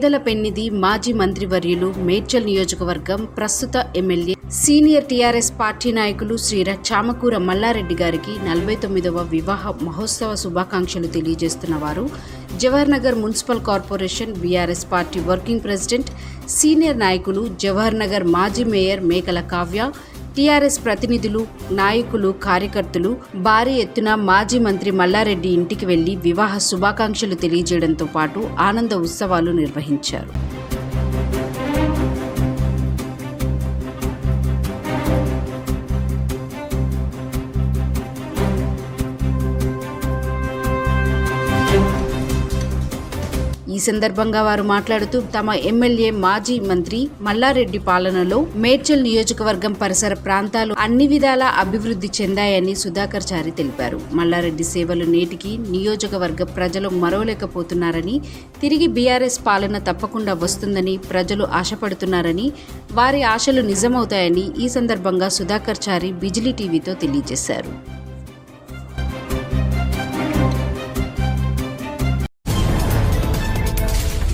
పేదల పెన్నిధి మాజీ మంత్రివర్యులు మేడ్చల్ నియోజకవర్గం ప్రస్తుత ఎమ్మెల్యే సీనియర్ టీఆర్ఎస్ పార్టీ నాయకులు శ్రీ చామకూర మల్లారెడ్డి గారికి 49వ వివాహ మహోత్సవ శుభాకాంక్షలు తెలియజేస్తున్న వారు Jawahar Nagar municipal corporation BRS party working president senior నాయకులు జవహర్ నగర్ మాజీ మేయర్ మేకల కావ్య, టీఆర్ఎస్ ప్రతినిధులు, నాయకులు, కార్యకర్తలు భారీ ఎత్తున మాజీ మంత్రి మల్లారెడ్డి ఇంటికి వెళ్లి వివాహ శుభాకాంక్షలు తెలియజేయడంతో పాటు ఆనంద ఉత్సవాలు నిర్వహించారు. ఈ సందర్భంగా వారు మాట్లాడుతూ తమ ఎమ్మెల్యే మాజీ మంత్రి మల్లారెడ్డి పాలనలో మేడ్చల్ నియోజకవర్గం పరిసర ప్రాంతాలు అన్ని విధాలా అభివృద్ధి చెందాయని సుధాకర్ చారి తెలిపారు. మల్లారెడ్డి సేవలు నేటికి నియోజకవర్గ ప్రజలు మరవలేకపోతున్నారని, తిరిగి బీఆర్ఎస్ పాలన తప్పకుండా వస్తుందని ప్రజలు ఆశపడుతున్నారని, వారి ఆశలు నిజమవుతాయని ఈ సందర్భంగా సుధాకర్ చారి బిజిలీ టీవీతో తెలియజేశారు.